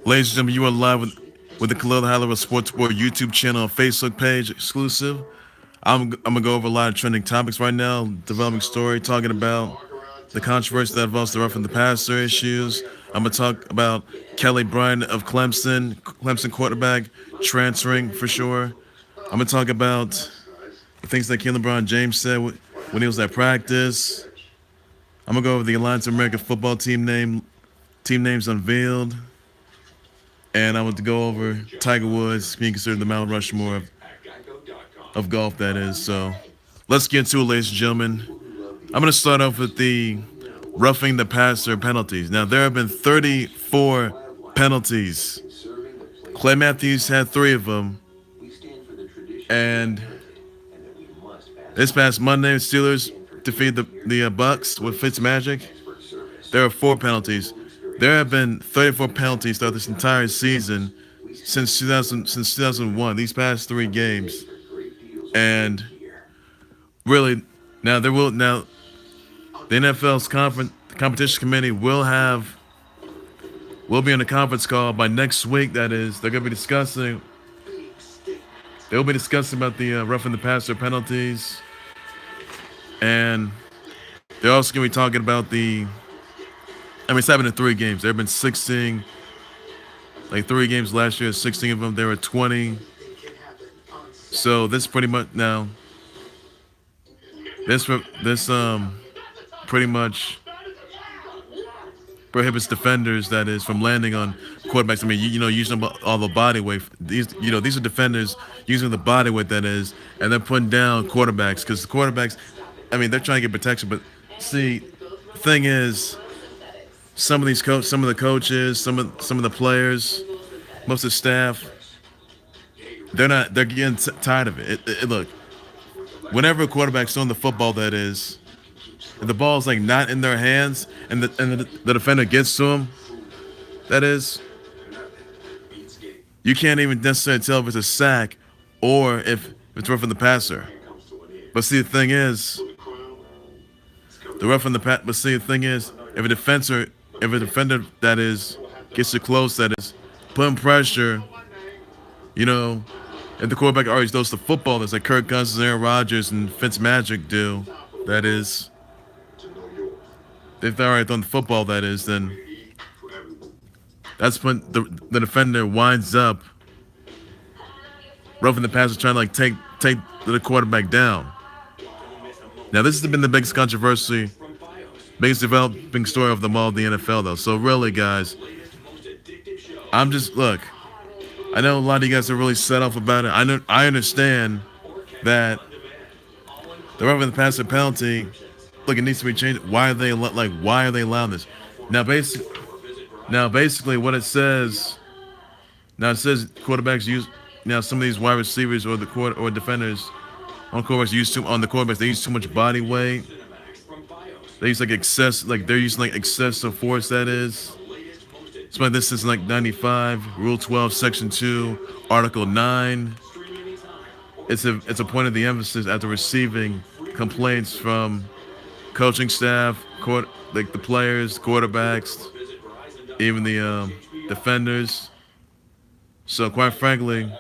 Ladies and gentlemen, you are live with the Khalil Hallow Sports Board YouTube channel and Facebook page exclusive. I'm gonna go over a lot of trending topics right now. Developing story, talking about the controversy that involves the roughing the passer issues. I'm gonna talk about Kelly Bryant of Clemson quarterback transferring for sure. I'm gonna talk about the things that Lebron James said when he was at practice. I'm gonna go over the Alliance of American Football team names unveiled. And I want to go over Tiger Woods being considered the Mount Rushmore of golf, that is. So let's get to it, ladies and gentlemen. I'm going to start off with the roughing the passer penalties. Now, there have been 34 penalties. Clay Matthews had 3 of them. And this past Monday, the Steelers defeated the Bucks with Fitzmagic. There are 4 penalties. There have been 34 penalties throughout this entire season since 2001. These past 3 games, and really now the NFL's competition committee will be on a conference call by next week. That is, they'll be discussing about the roughing the passer penalties, and they're also going to be talking about it's happened in 3 games. There have been 16, 3 games last year, 16 of them. There were 20. So this pretty much now, this pretty much prohibits defenders, that is, from landing on quarterbacks. I mean, using all the body weight. These are defenders using the body weight, that is, and they're putting down quarterbacks because the quarterbacks, they're trying to get protection. But see, the thing is, some of the coaches, some of the players, most of the staff, they're getting tired of it. Look, whenever a quarterback's throwing the football, that is, if the ball's not in their hands and the defender gets to them, that is, you can't even necessarily tell if it's a sack or if it's roughing the passer. But see, the thing is, if a defender, that is, gets too close, that is, putting pressure, if the quarterback already throws the football, that's like Kirk Cousins, Aaron Rodgers, and Fitzmagic do, that is, if they're already throwing the football, that is, then that's when the defender winds up roughing the passer, trying to take the quarterback down. Now, this has been the biggest controversy, biggest developing story of them all in the NFL, though. So really, guys, I know a lot of you guys are really set off about it. I understand that the roughing the passer penalty, it needs to be changed. Why are they allowing this? Now, basically, what it says. Now, it says quarterbacks use. Now, some of these wide receivers or defenders on the quarterbacks, they use too much body weight. They use they're using excessive force, that is. So this is 95, Rule 12, Section 2, Article 9. It's a point of the emphasis after receiving complaints from coaching staff, the players, quarterbacks, even the defenders. So quite frankly,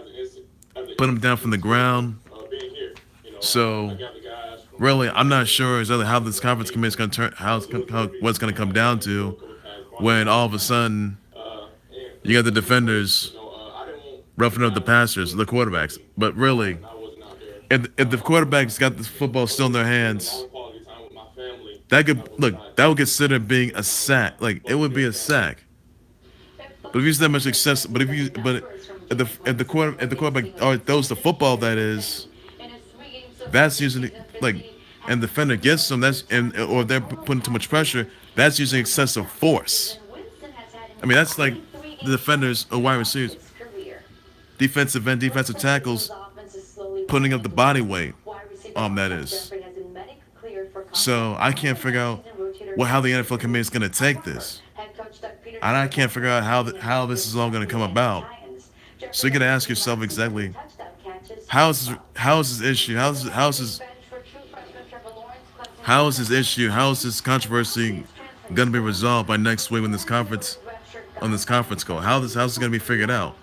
put them down from the ground. So really, I'm not sure exactly how this conference committee is going to turn, what's going to come down to, when all of a sudden you got the defenders roughing up the passers, the quarterbacks. But really, if the quarterbacks got the football still in their hands, that would consider being a sack. It would be a sack. But if you use that much success, if the quarterback already throws the football, that is, that's usually and the defender gets them, or they're putting too much pressure, that's using excessive force. That's the defenders or wide receivers, defensive end, defensive tackles, putting up the body weight. That is. So I can't figure out how the NFL committee is going to take this, and I can't figure out how this is all going to come about. So you got to ask yourself exactly how is this issue? How is this controversy gonna be resolved by next week on this conference call. How's this gonna be figured out?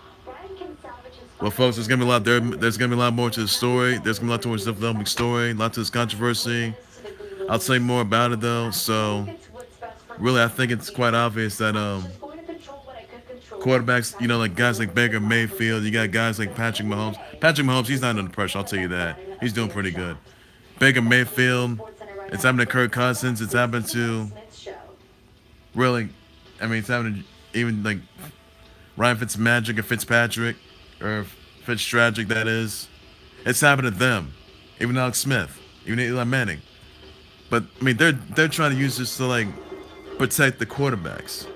Well, folks, there's gonna be a lot more to the story. There's gonna be a lot towards the developing story, a lot to this controversy. I'll say more about it though. So really, I think it's quite obvious that quarterbacks, like guys like Baker Mayfield, you got guys like Patrick Mahomes. Patrick Mahomes, he's not under pressure. I'll tell you that. He's doing pretty good. Baker Mayfield, it's happened to Kirk Cousins. It's happened to really, it's happened to even like Ryan Fitzmagic or Fitzpatrick or Fitztragic. That is, it's happened to them. Even Alex Smith, even Eli Manning. But they're trying to use this to like protect the quarterbacks.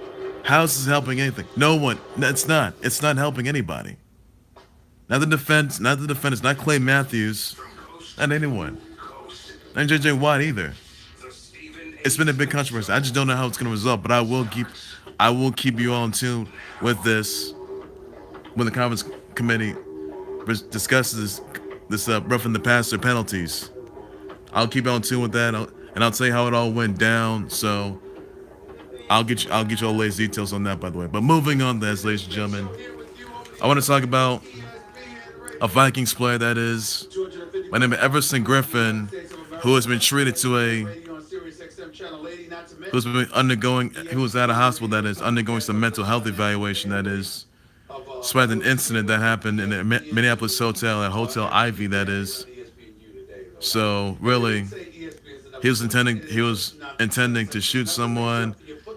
How is this helping anything? No one. It's not. It's not helping anybody. Not the defense. Not the defenders. Not Clay Matthews. Not anyone. Not JJ Watt either. It's been a big controversy. I just don't know how it's going to resolve. But I will keep you all in tune with this when the conference committee discusses this roughing the passer penalties. I'll keep you on tune with that, and I'll tell you how it all went down. So I'll get you all the latest details on that, by the way. But moving on, ladies and gentlemen, I want to talk about a Vikings player that is my name is Everson Griffen, who has been treated to who was at a hospital that is undergoing some mental health evaluation that is, despite an incident that happened in a Minneapolis hotel at Hotel Ivy that is. So really, he was intending to shoot someone.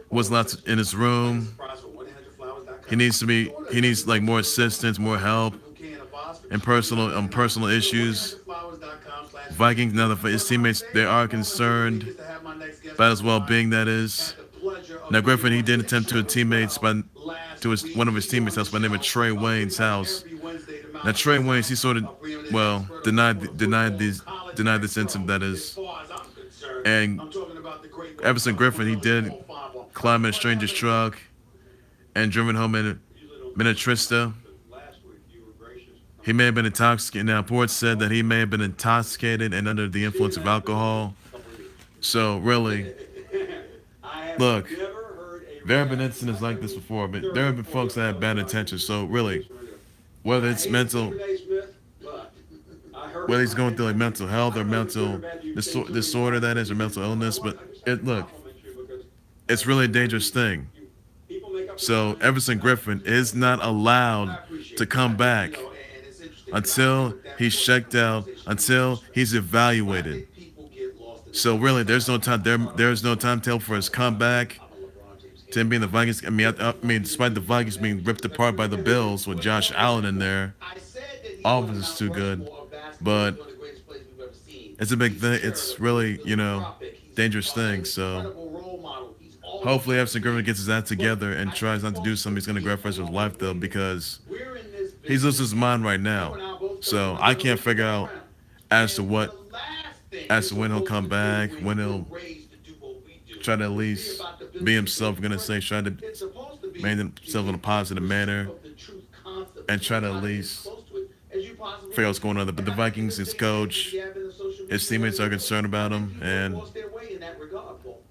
Was not in his room. He needs like more assistance, more help, and personal issues. Vikings, now his teammates, they are concerned about his well-being. That is. Now Griffen, he did attempt to one of his teammates' house by the name of Trae Waynes' house. Now Trae Waynes, he sort of denied this incident, that is. And Everson Griffen, he did climb in a stranger's truck and driven home in Minnetrista. He may have been intoxicated. Now, reports said that he may have been intoxicated and under the influence of alcohol. So, really, look, there have been incidents like this before, but there have been folks that have bad intentions. So, really, whether it's whether he's going through like mental health or mental disorder, that is, or mental illness, but it's really a dangerous thing. So Everson Griffen is not allowed to come back until he's checked out, until he's evaluated. So really, there's no time. There's no timetable for his comeback. To him being the Vikings. Despite the Vikings being ripped apart by the Bills with Josh Allen in there, all of it is too good. But it's a big thing. It's really, dangerous thing. So hopefully Everson Griffen gets his act together and tries not to do something he's going to regret for the rest of his life, though, because he's losing his mind right now. So I can't figure out as to when he'll come back, when he'll try to at least be himself. Try to maintain himself in a positive manner and try to at least figure out what's going on. But the Vikings, his coach, his teammates are concerned about him, and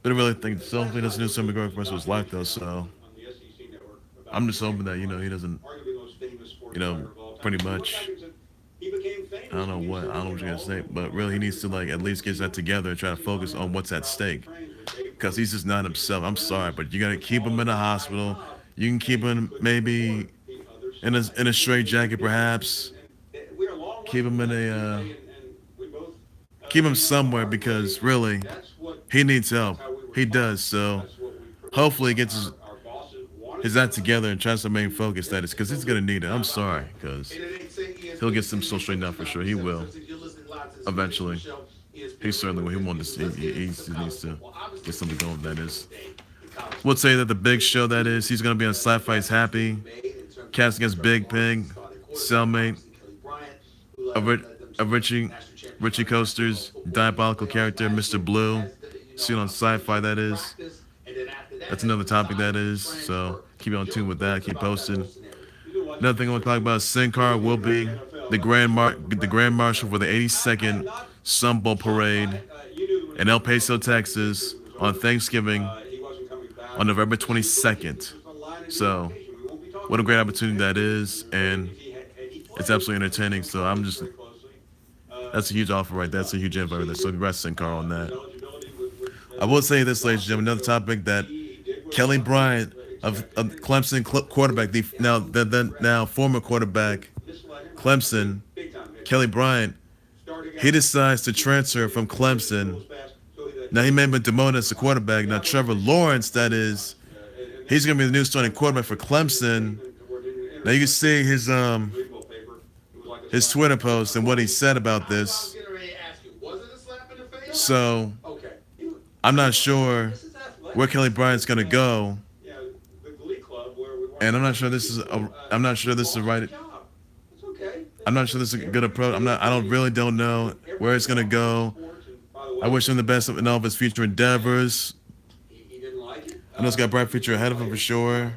they really think so. He doesn't do something going for the rest of his life, though. So I'm just hoping that he doesn't, pretty much. I don't know what you're gonna say, but really he needs to like at least get that together and try to focus on what's at stake, because he's just not himself. I'm sorry, but you gotta keep him in the hospital. You can keep him maybe in a straight jacket, perhaps. Keep him keep him somewhere, because really he needs help. He does. So hopefully he gets his act together and tries to remain focused. That is, because he's gonna need it. I'm sorry, because he'll get some stuff straightened out for sure. He will eventually. He certainly will. He wants to. He needs to get something going. That is. We'll say that the big show that is, he's gonna be on SYFY's Happy, cast against Big Pig, Cellmate of Ritchie Coaster's diabolical character, Mr. Blue, seen on SYFY. That is. That's another topic that is. So keep on tune with that. Keep posted. Another thing I want to talk about is Sin Cara will be the Grand Marshal for the 82nd Sun Bowl Parade in El Paso, Texas on Thanksgiving. on November 22nd. So, what a great opportunity that is, and it's absolutely entertaining. So, that's a huge offer right there. That's a huge invite right there. So, congrats, Sin Cara, on that. I will say this, ladies and gentlemen, another topic that Kelly Bryant of Clemson quarterback, now former quarterback, Clemson, Kelly Bryant, he decides to transfer from Clemson. Now he may have been demoted as a quarterback. Now Trevor Lawrence, that is, he's going to be the new starting quarterback for Clemson. Now you can see his Twitter post and what he said about this. So I'm not sure where Kelly Bryant's going to go, and I'm not sure this is the right. I'm not sure this is a good approach. I don't really don't know where it's going to go. I wish him the best in all of his future endeavors. I know he's got a bright future ahead of him for sure,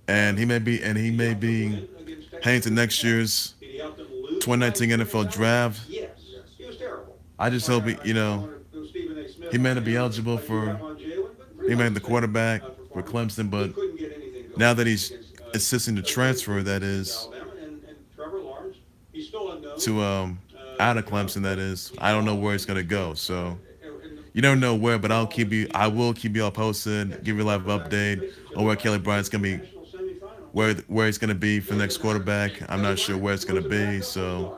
and he may be heading to next year's 2019 NFL draft. I just hope he may not be eligible for the quarterback for Clemson, but now that he's assisting the transfer, that is to out of Clemson, that is, I don't know where it's gonna go. So you never know where, but I will keep you all posted, give you a live update on where Kelly Bryant's gonna be, where he's gonna be for the next quarterback. I'm not sure where it's gonna be, so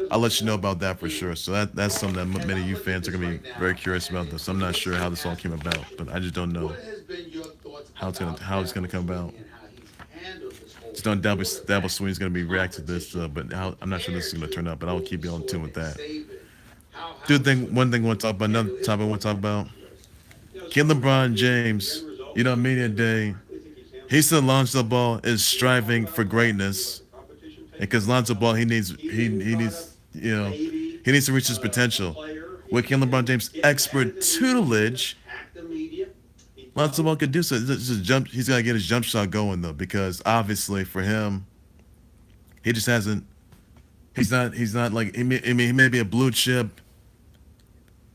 I'll let you know about that for sure. So that's something that many of you fans are gonna be very curious about. This, I'm not sure how this all came about, but I just don't know how it's gonna come about. Just don't Dabble Sweeney's gonna be reacting to this, but I'm not sure this is gonna turn out. But I'll keep you on tune with that. One thing I want to talk about, another topic I want to talk about. Kid LeBron James, media day, he said Lonzo Ball is striving for greatness, and because Lonzo Ball he needs to reach his potential. With Kid LeBron James' expert tutelage, Lonzo Ball could do so. He's got to get his jump shot going though, because obviously for him, he just hasn't. He's not like he may be a blue chip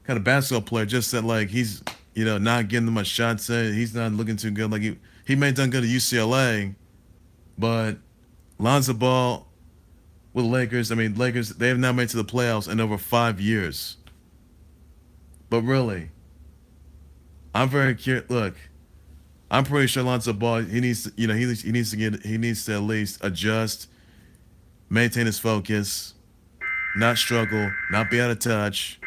kind of basketball player. Just that like he's not getting much shots. He's not looking too good. Like he may have done good at UCLA, but Lonzo Ball with the Lakers. I mean, Lakers, they have now made it to the playoffs in over 5 years. But really, I'm very curious. Look, I'm pretty sure Lonzo Ball, he needs to at least adjust, maintain his focus, not struggle, not be out of touch,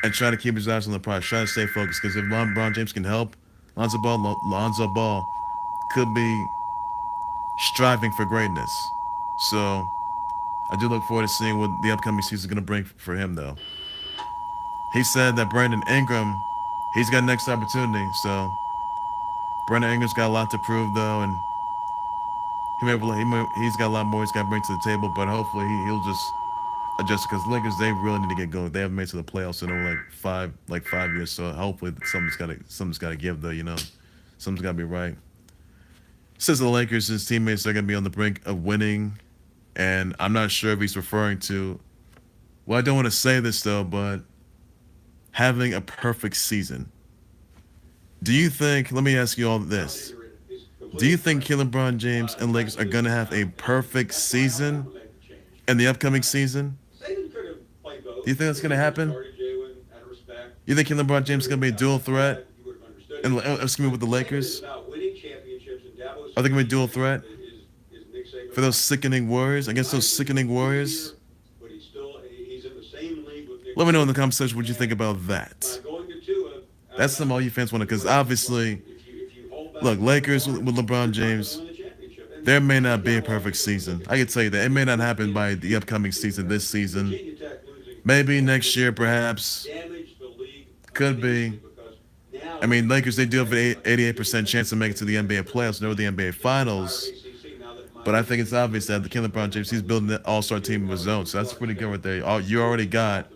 and try to keep his eyes on the prize. Try to stay focused, because if LeBron James can help Lonzo Ball could be striving for greatness. So I do look forward to seeing what the upcoming season is going to bring for him, though. He said that Brandon Ingram, he's got next opportunity. So Brandon Ingram's got a lot to prove, though, and he's got a lot more he's got to bring to the table. But hopefully he'll just adjust, because Lakers, they really need to get going. They haven't made it to the playoffs in over like 5 years. So hopefully something's got to give, though. Something's got to be right. Says the Lakers, his teammates are going to be on the brink of winning, and I'm not sure if he's referring to. Well, I don't want to say this though, but having a perfect season. Do you think? Let me ask you all this. Do you think LeBron James and Lakers are going to have a perfect season in the upcoming season? Do you think that's going to happen? You think LeBron James is going to be a dual threat? And with the Lakers? Are they going to be a dual threat for those sickening Warriors? Against those sickening Warriors? Let me know in the comment section what you think about that. That's something all you fans want to, because obviously, look, Lakers with LeBron James, there may not be a perfect season. I can tell you that. It may not happen by the upcoming season, this season. Maybe next year, perhaps. Could be. I mean, Lakers, they do have an 88% chance to make it to the NBA playoffs or the NBA Finals. But I think it's obvious that the LeBron James, he's building an all-star team of his own. So that's pretty good right there. You already got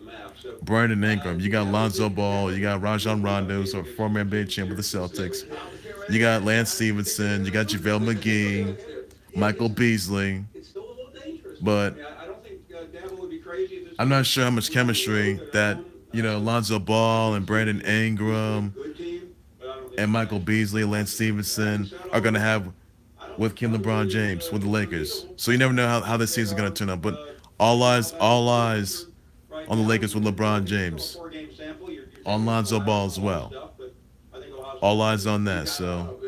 Brandon Ingram. You got Lonzo Ball. You got Rajon Rondo, so former NBA champ with the Celtics. You got Lance Stevenson. You got JaVale McGee, Michael Beasley. But I'm not sure how much chemistry that, Lonzo Ball and Brandon Ingram and Michael Beasley, Lance Stevenson are going to have with LeBron James with the Lakers. So you never know how this season is going to turn out. But all eyes on the Lakers with LeBron James, on Lonzo Ball as well. All eyes on that. So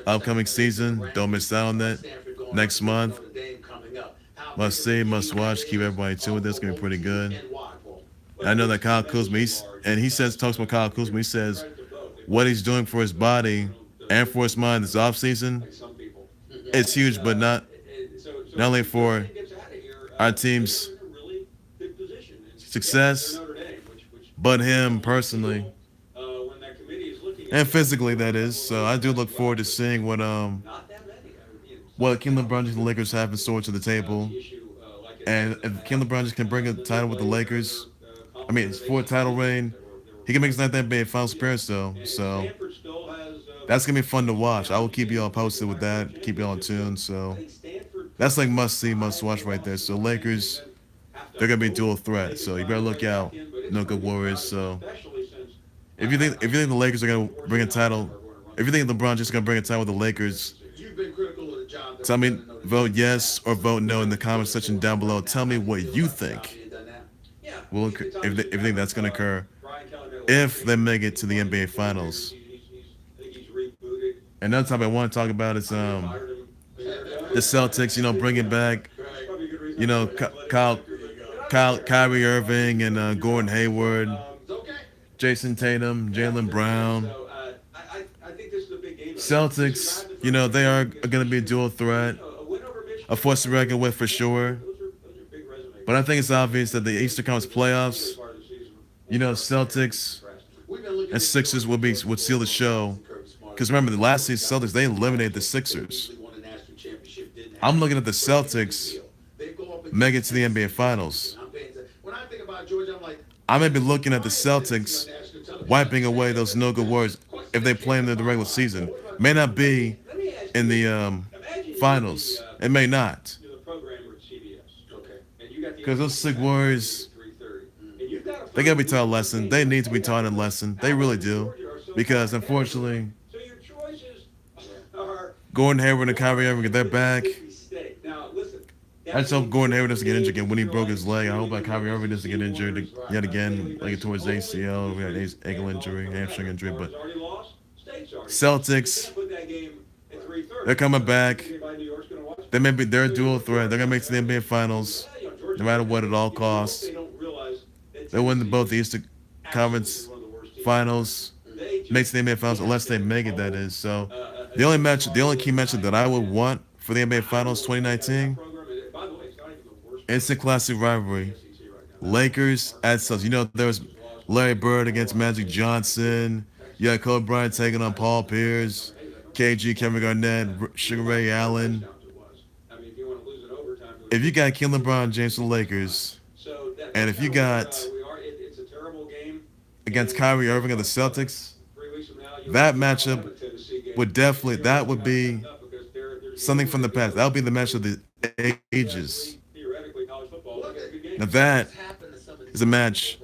upcoming season, don't miss out on that. Next month, must see, must watch. Keep everybody tuned with this. It's gonna be pretty good. I know that Kyle Kuzma, he says talks about Kyle Kuzma. He says what he's doing for his body and for his mind this offseason, it's huge, but not only for our team's success, but him personally and physically. That is. So I do look forward to seeing what LeBron James and the Lakers have in store to the table. And if LeBron James can bring a title with the Lakers, I mean, it's for a title reign, he can make his 9th NBA Finals appearance though. So that's gonna be fun to watch. I will keep you all posted with that. Keep you all tuned. So that's like must see, must watch right there. So Lakers, they're gonna be dual threat. So you better look out. No good Warriors. So if you think the Lakers are gonna bring a title, if you think LeBron James is gonna bring a title with the Lakers, tell me vote yes or vote no in the comment section down below. Tell me what you think. Will if you think that's gonna occur, if they make it to the NBA Finals. Another topic I want to talk about is the Celtics. You know, bringing back, you know, Kyrie Irving and Gordon Hayward, Jason Tatum, Jaylen Brown. Celtics, you know, they are going to be a dual threat, a force to reckon with for sure. But I think it's obvious that the Eastern Conference playoffs, you know, Celtics and Sixers would seal the show. Because remember, the last season Celtics, they eliminated the Sixers. I'm looking at the Celtics make it to the NBA Finals. I may be looking at the Celtics wiping away those no-good Warriors if they play them in the regular season. May not be in the finals. It may not. Because those sick Warriors, they got to be taught a lesson. They need to be taught a lesson. They really do. Because, unfortunately, Gordon Hayward and Kyrie Irving, they're back. I just hope Gordon Hayward doesn't get injured again when he broke his leg. I hope that Kyrie Irving doesn't get injured yet again, like towards ACL. We had ankle injury, hamstring injury. But Celtics, they're coming back. They're a dual threat. They're gonna make it to the NBA Finals, no matter what, at all costs. They win both the Eastern Conference Finals, makes the NBA Finals unless they make it. That is. So the only key matchup that I would want for the NBA Finals 2019. It's a classic rivalry. Lakers at Celtics. You know, there was Larry Bird against Magic Johnson. You had Kelly Bryant taking on Paul Pierce, KG, Kevin Garnett, Sugar Ray Allen. If you got LeBron James for the Lakers, and if you got against Kyrie Irving of the Celtics, that matchup would be something from the past. That would be the match of the ages. Now that is a match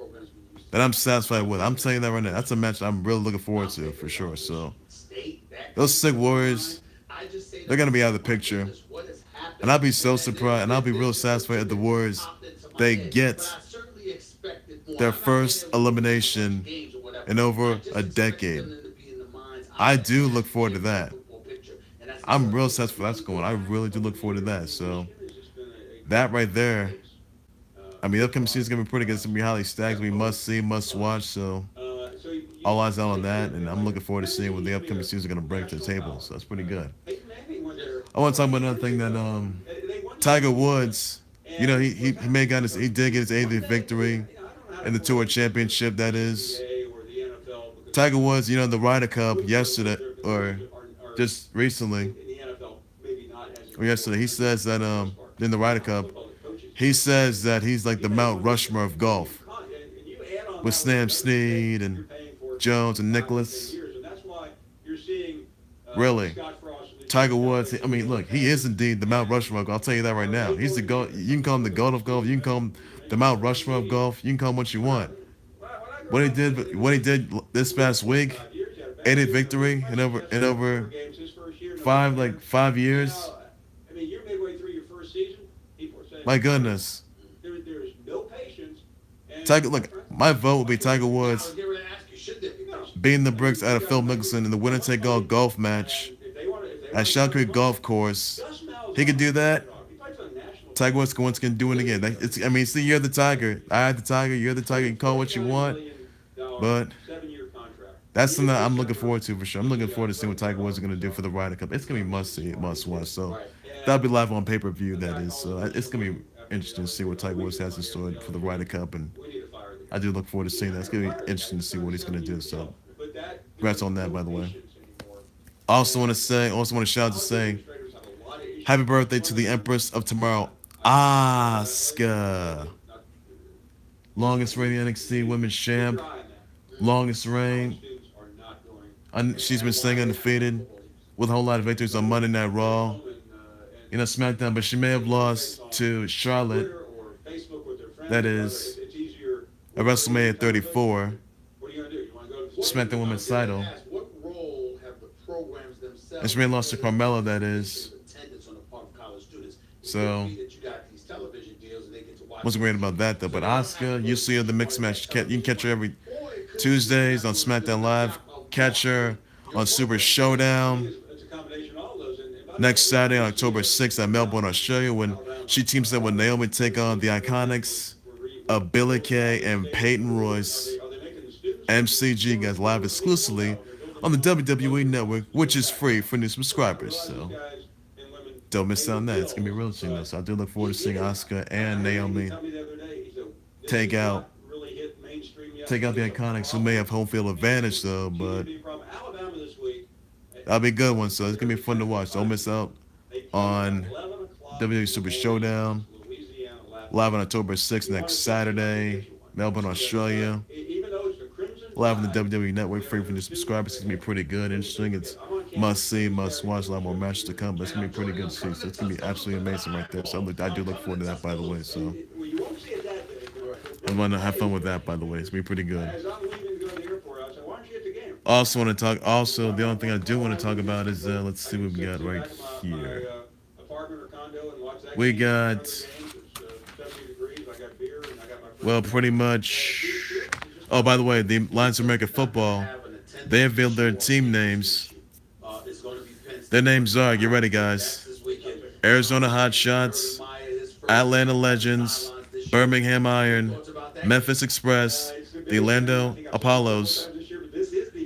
that I'm satisfied with. I'm telling you that right now. That's a match I'm really looking forward to for sure. So those sick Warriors, they're gonna be out of the picture, and I'll be so surprised, and I'll be real satisfied if the Warriors they get their first elimination in over a decade. I do look forward to that. I'm real satisfied that's going. I really do look forward to that. So that right there. I mean, the upcoming season is going to be pretty good. It's going to be highly stacked. We must see, must watch. So all eyes out on that. And I'm looking forward to seeing what the upcoming season is going to bring to the table. So that's pretty good. I want to talk about another thing that Tiger Woods, you know, he did get his 80th victory in the Tour Championship, that is. Tiger Woods, you know, the Ryder Cup yesterday, or just recently, or yesterday, he says that in the Ryder Cup, he says that he's like the Mount Rushmore of golf, with Sam Snead and Jones and Nicklaus. Really, Tiger Woods. I mean, look, he is indeed the Mount Rushmore of golf. I'll tell you that right now. He's the goat. You can call him the goat of golf. You can call him the Mount Rushmore of golf. You can call him what you want. What he did this past week 80th victory in over 5 years. My goodness. Tiger, look, my vote would be Tiger Woods beating the bricks out of Phil Mickelson in the winner take all golf match at Shell Creek Golf Course. He could do that. Tiger Woods once can do it again. See, you're the Tiger. I had the Tiger. You're the Tiger. You can call what you want, but that's something I'm looking forward to for sure. I'm looking forward to seeing what Tiger Woods is going to do for the Ryder Cup. It's going to be must see, must watch. So that'll be live on pay-per-view. That is. So it's going to be interesting to see what Tiger Woods has in store for the Ryder Cup, and I do look forward to seeing that. It's going to be interesting to see what he's going to do. So congrats on that, by the way. Also want to shout out to say, happy birthday to the Empress of Tomorrow, Asuka. Longest reigning NXT Women's Champ. Longest reign. She's been staying undefeated with a whole lot of victories on Monday Night Raw. SmackDown, but she may have lost to Charlotte. That is at WrestleMania 34. SmackDown Women's title. And she may have lost to Carmella, that is. So, wasn't great about that, though. But Asuka, you see her the mixed match. You can catch her every Tuesdays on SmackDown Live. Catch her on Super Showdown. Next Saturday, October 6th at Melbourne, Australia, when she teams up with Naomi to take on the Iconics of Billie Kay and Peyton Royce. MCG guys live exclusively on the WWE Network, which is free for new subscribers. So don't miss out on that. It's gonna be real interesting though. So I do look forward to seeing Asuka and Naomi take out the Iconics, who may have home field advantage though, but that'll be a good one. So it's gonna be fun to watch. Don't miss out on WWE Super Showdown live on October 6th next Saturday, Melbourne, Australia. Live on the WWE Network, free for new subscribers. It's gonna be pretty good, interesting. It's must see, must watch. A lot more matches to come, but it's gonna be pretty good to see. So it's gonna be absolutely amazing right there. So I do look forward to that, by the way. So I'm gonna have fun with that, by the way. It's gonna be pretty good. Also want to talk. Also, the only thing I do want to talk about is let's see what we got right here. We got pretty much. Oh, by the way, the Lions of American Football, they unveiled their team names. Their names are, get ready, guys: Arizona Hotshots, Atlanta Legends, Birmingham Iron, Memphis Express, the Orlando Apollos,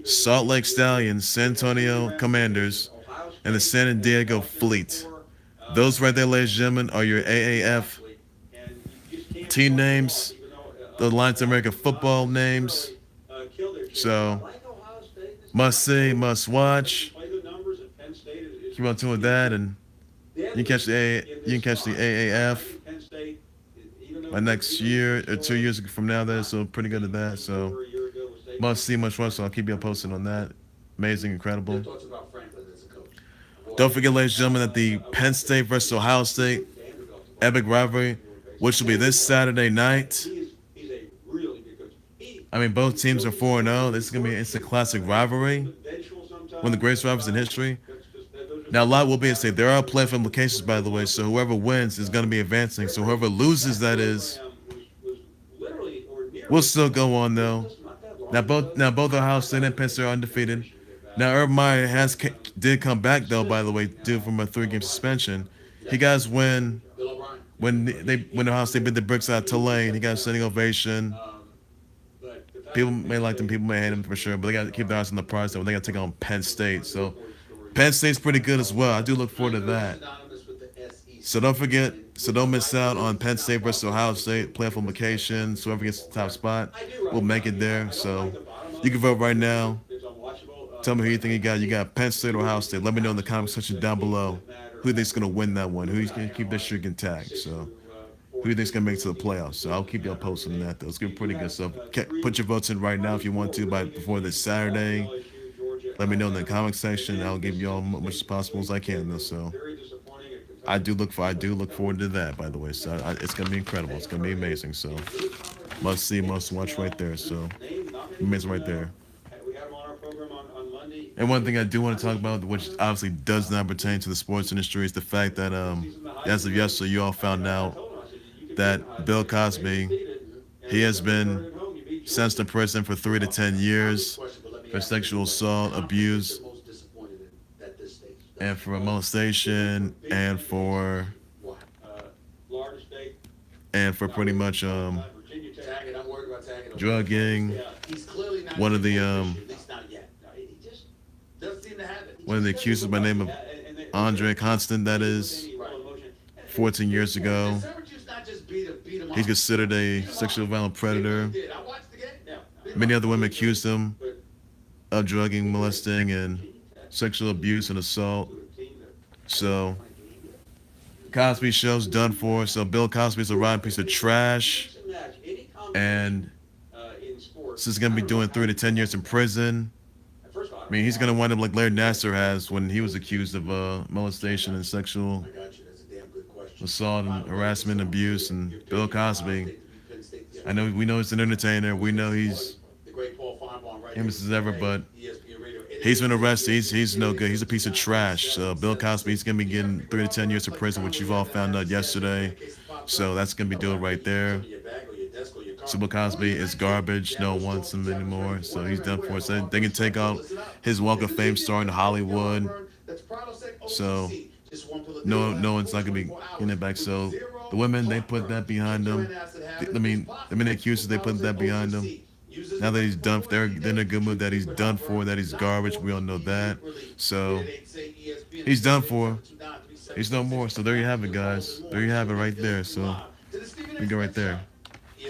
Salt Lake Stallions, San Antonio Commanders, and the San Diego Fleet. Those right there, ladies and gentlemen, are your AAF team names. The Lions of America Football names. So, must see, must watch. Keep on tuned with that, and you can catch the AAF by next year or 2 years from now. There, so pretty good at that. So, must see, must watch. So I'll keep you posted on that. Amazing, incredible. Don't forget, ladies and gentlemen, that the Penn State versus Ohio State epic rivalry, which will be this Saturday night. Both teams are 4-0. It's a classic rivalry. One of the greatest rivalries in history. Now, a lot will be said. There are playoff implications, by the way, so whoever wins is going to be advancing. So whoever loses, that is, will still go on, though. Now, both Ohio State and Penn State are undefeated. Now, Urban Meyer did come back, though, by the way, due from a 3-game suspension. He got his win when Ohio State beat the bricks out of Tulane. He got a standing ovation. People may like him, people may hate him for sure, but they got to keep their eyes on the prize, though. They got to take on Penn State. So Penn State's pretty good as well. I do look forward to that. So don't miss out on Penn State versus Ohio State playoff implications. Whoever gets the top spot will make it there. So you can vote right now. Tell me who you think you got. You got Penn State or Ohio State. Let me know in the comment section down below who you think's going to win that one. Who's going to keep their streak intact. So who you think's going to make it to the playoffs. So I'll keep y'all posted on that, though. It's going to be pretty good stuff. Put your votes in right now if you want to before this Saturday. Let me know in the comment section. I'll give y'all as much as possible as I can, though. So I do look forward to that, by the way. So it's going to be incredible. It's going to be amazing. So must see, must watch right there. So amazing right there. And one thing I do want to talk about, which obviously does not pertain to the sports industry, is the fact that as of yesterday, you all found out that Bill Cosby, he has been sentenced to prison for 3 to 10 years for sexual assault, abuse, and for molestation, and for pretty much drugging one of the one of the accusers by the name of Andre Constant, that is 14 years ago. He's considered a sexual violent predator. Many other women accused him of drugging, molesting, and sexual abuse and assault. So Cosby show's done for. So Bill Cosby's a rotten piece of trash, and this is gonna be doing 3 to 10 years in prison. I mean, he's gonna wind up like Larry Nassar has when he was accused of molestation and sexual assault and harassment, abuse. And Bill Cosby, I know we know he's an entertainer. We know he's famous as ever, but he's been arrested. He's no good. He's a piece of trash. So Bill Cosby, he's gonna be getting 3 to 10 years of prison, which you've all found out yesterday. So that's gonna be doing right there. So Bill Cosby is garbage. No one wants him anymore. So he's done for. So they can take out his Walk of Fame star in Hollywood. So no one's not gonna be getting it back. So the women, they put that behind them. I mean, the many accusers, they put that behind them. Now that he's done, they're in a good mood that he's done for, that he's garbage. We all know that. So he's done for. He's no more. So there you have it, guys. There you have it right there. So we go right there.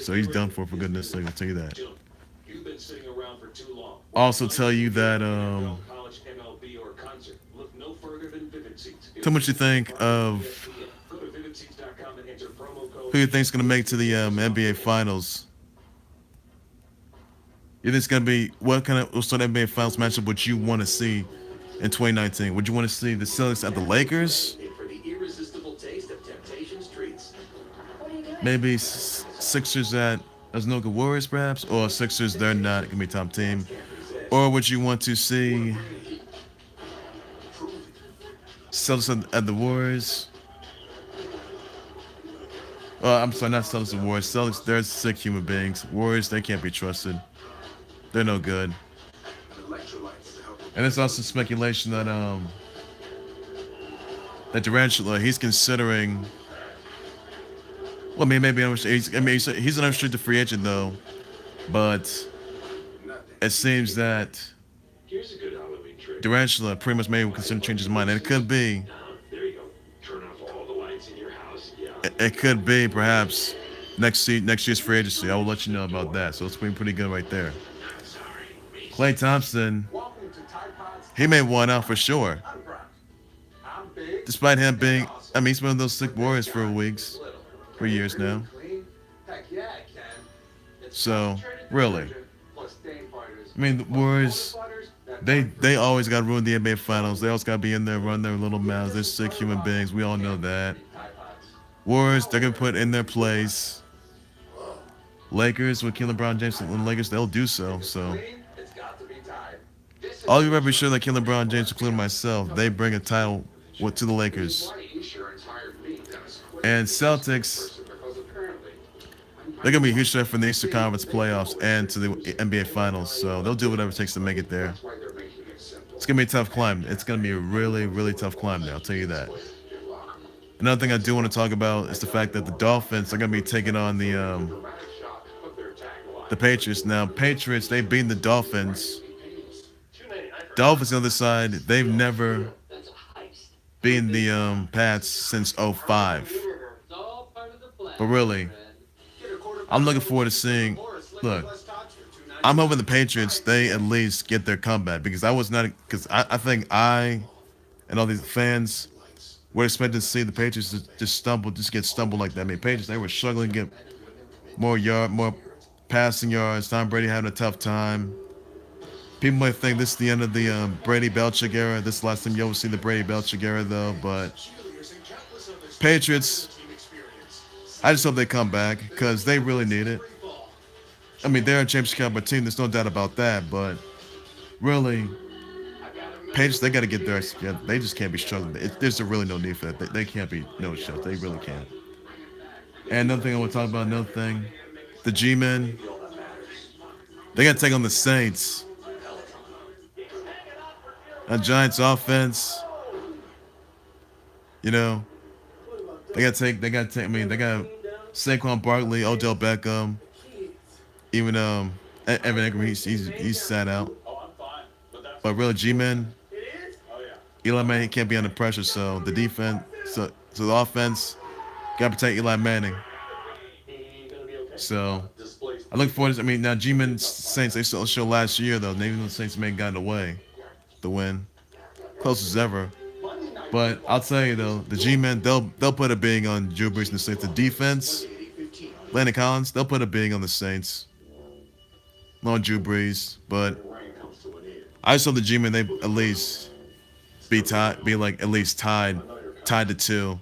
So he's done for goodness sake. I'll tell you that. Also tell you that tell me what you think of who you think's gonna make to the NBA Finals. You think it's gonna be what sort of NBA Finals matchup would you want to see in 2019? Would you want to see the Celtics at the Lakers? Maybe Sixers at Asuka Warriors, perhaps, or Sixers, they're not gonna be top team. Or would you want to see Celtics at the Warriors? I'm sorry, not Celtics and Warriors. Celtics, they're sick human beings. Warriors, they can't be trusted. They're no good. And there's also speculation that that Durant, he's considering. Well, maybe he's an unrestricted free agent though, but it seems that Durant pretty much may consider change his mind, and it could be. It could be perhaps next year's free agency. I will let you know about that. So it's pretty good right there. Klay Thompson, he may want out for sure. Despite him being, I mean, he's been with those sick Warriors for years now. So really, I mean, the Warriors, they always got to ruin the NBA Finals. They always got to be in there, run their little mouths. They're sick human beings. We all know that. Warriors, they're gonna put in their place. Lakers with LeBron James and Lakers, they'll do so. So all you better be sure that LeBron James, including myself, they bring a title to the Lakers. And Celtics, they're gonna be a huge threat from the Eastern Conference playoffs and to the NBA Finals. So they'll do whatever it takes to make it there. It's gonna be a tough climb. It's gonna be a really, really tough climb there. I'll tell you that. Another thing I do want to talk about is the fact that the Dolphins are going to be taking on the Patriots. Now, Patriots, they've beaten the Dolphins. Dolphins on the other side, they've never beaten the Pats since '05. But really, I'm looking forward to seeing. Look, I'm hoping the Patriots, they at least get their comeback because I think I and all these fans. We're expecting to see the Patriots just get stumbled like that. I mean, Patriots, they were struggling to get more passing yards. Tom Brady having a tough time. People might think this is the end of the Brady Belichick era. This is the last time you'll see the Brady Belichick era, though. But Patriots, I just hope they come back because they really need it. I mean, they're a championship caliber team. There's no doubt about that. But really, Patriots, they got to get their act together. They just can't be struggling. There's really no need for that. They can't be no shows. They really can't. And another thing I want to talk about, another thing, the G-Men, they got to take on the Saints. A Giants offense, you know, I mean, they got Saquon Barkley, Odell Beckham, even Evan Ingram, he's sat out. But really, G-Men, Eli Manning can't be under pressure, so the defense, so the offense, got to protect Eli Manning. So I look forward to. I mean, now G-Men Saints, they still show last year though. Even though the Saints may have gotten away, the win, close as ever. But I'll tell you though, the G-Men, they'll put a big on Drew Brees and the Saints. The defense, Landon Collins, they'll put a big on the Saints. Not on Drew Brees, but I just hope the G-Men they at least be like at least tied to 2.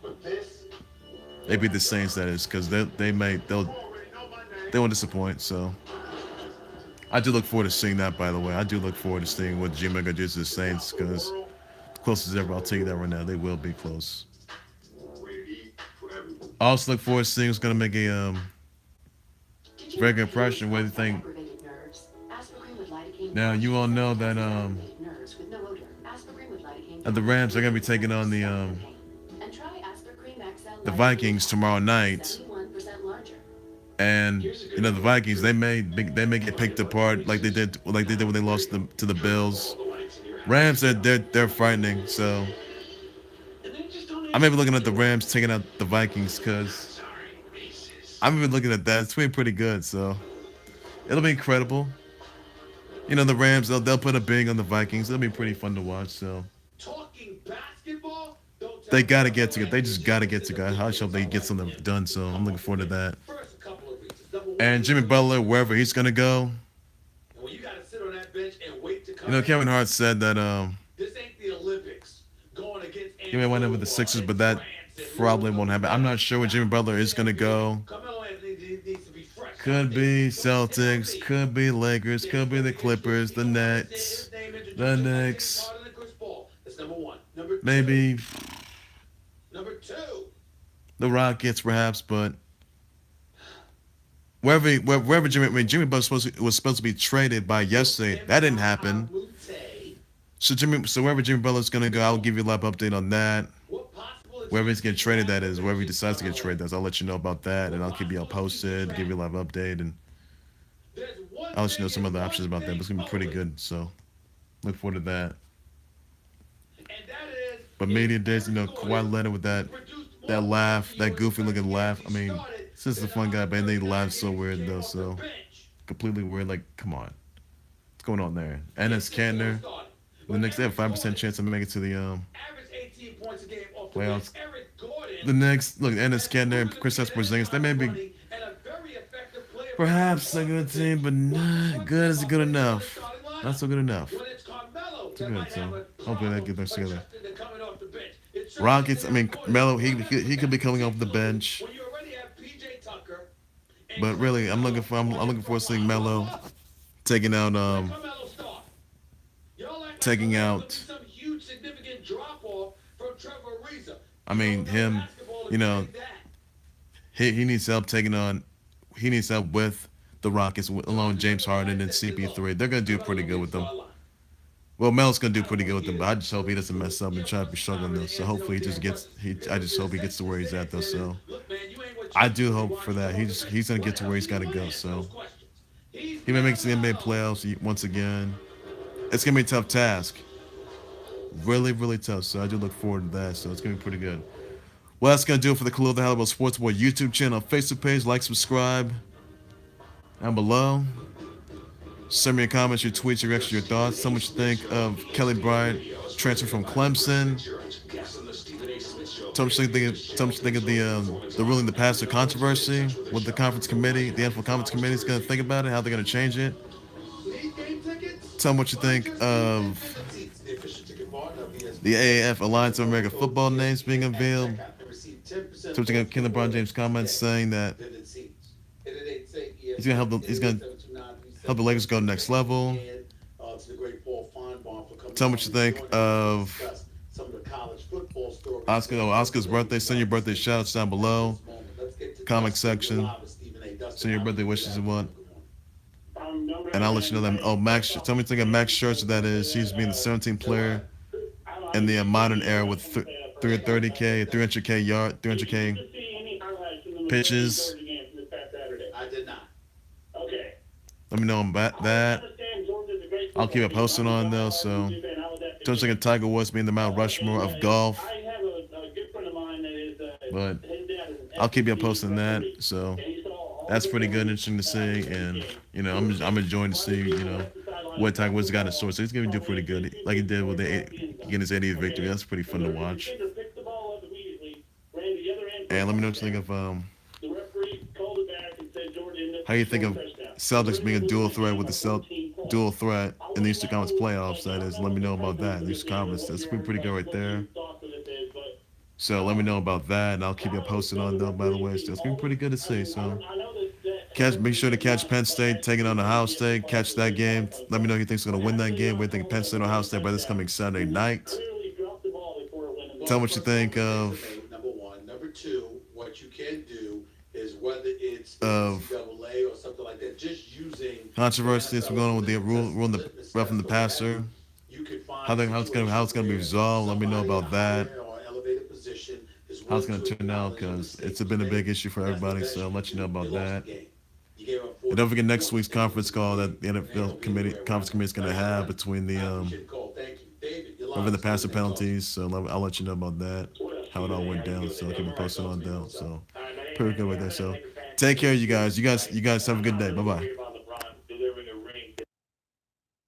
They beat the Saints, that is, because they won't disappoint. So I do look forward to seeing that. By the way, I do look forward to seeing what G-Men gonna do to the Saints, because close as ever. I'll tell you that right now. They will be close. I also look forward to seeing who's gonna make a very good impression. What do you think? Now you all know that the Rams are gonna be taking on the Vikings tomorrow night, and you know the Vikings they may get picked apart like they did when they lost to the Bills. Rams they're frightening, so I may be looking at the Rams taking out the Vikings, because I'm even looking at that. It's been pretty good, so it'll be incredible. You know the Rams they'll put a big on the Vikings. It'll be pretty fun to watch. So they gotta get together. They just gotta get together. I hope they get something done. So I'm looking forward to that. And Jimmy Butler, wherever he's gonna go, you know Kevin Hart said that he may wind up with the Sixers, but that probably won't happen. I'm not sure where Jimmy Butler is gonna go. Could be Celtics, could be Lakers, could be the Clippers, the Nets, maybe the Rockets, perhaps. But wherever Jimmy Butler was supposed to be traded by yesterday, that didn't happen. So wherever Jimmy Butler's gonna go, I'll give you a live update on that. Wherever he's getting traded, that is, wherever he decides to get traded, I'll let you know about that, and I'll keep you all posted, give you a live update, and I'll let you know some other options about that. But it's gonna be pretty good, so look forward to that. But media days, you know, Kawhi Leonard with that laugh, that goofy looking laugh. I mean, since the fun guy, but they laugh so weird though, so completely weird. Like, come on, what's going on there? Enes Kanter, the Knicks, they have 5% chance of making it to the playoffs. The Knicks, look, Enes Kanter and Kristaps Porzingis, they may be perhaps a good team, but not good. Is it good enough? Not so good enough. Too good, so hopefully that gets us together. Rockets, I mean, Melo, he could be coming off the bench, but really, I'm looking forward to seeing Melo taking out. I mean, him, you know, he needs help taking on. He needs help with the Rockets, along with James Harden and CP3. They're gonna do pretty good with them. Well, Mel's gonna do pretty good with them, but I just hope he doesn't mess up and try to be struggling though. So hopefully I just hope he gets to where he's at though. So I do hope for that. He's gonna get to where he's gotta go. So he may make it to the NBA playoffs once again. It's gonna be a tough task. Really, really tough. So I do look forward to that. So it's gonna be pretty good. Well, that's gonna do it for the Khalil the Halliburton Sports Boy YouTube channel, Facebook page. Like, subscribe down below. Send me your comments, your tweets, your reactions, your thoughts. Tell me what you think of Kelly Bryant transfer from Clemson. Tell me what you think of the ruling, the Paso controversy. What the conference committee, the NFL conference committee is going to think about it. How they're going to change it. Tell me what you think of the AAF Alliance of American Football names being unveiled. Tell me what you think of Lebron James' comments saying that he's going to help the Lakers go next level. Tell me what you think of Asuka. Oh, Asuka's birthday. Send your birthday shoutouts down below. Comment section. Send your birthday wishes and what. And I'll let you know that. Oh, Max. Tell me what you think of Max Scherzer. That is, he's being the 17th player in the modern era with 330K, 300K yard, 300K pitches. Let me know about that. I'll keep it posted on though. So, don't think of Tiger Woods being the Mount Rushmore of golf. But I'll keep you posted on that. So that's pretty good, interesting to see, and I'm enjoying to see what Tiger Woods got in store. So he's gonna do pretty good, like he did with getting his 80th victory. That's pretty fun to watch. And let me know what you think of how you think of Celtics being a dual threat with the dual threat in the Eastern Conference playoffs. That is, let me know about that. The Eastern Conference, that's pretty good right there. So let me know about that, and I'll keep you posted on that. By the way, so it's been pretty good to see. So make sure to catch Penn State taking on Ohio State. Catch that game. Let me know who you think's going to win that game. We think Penn State or Ohio State by this coming Saturday night. Tell me what you think of. Number one, number two, what you can do is whether it's of NCAA or something like that, just using controversies we're going on with the ruling the roughing the passer. How it's gonna be resolved. Let me know about that. How it's gonna turn out, because it's been a big issue for everybody. So I'll let you know about that. And don't forget next week's conference call that the NFL conference committee is gonna have between the over the passer penalties. So I'll let you know about that, how it all went down. So I'll keep it posted on down. So pretty good right there. So take care, you guys. You guys have a good day. Bye bye.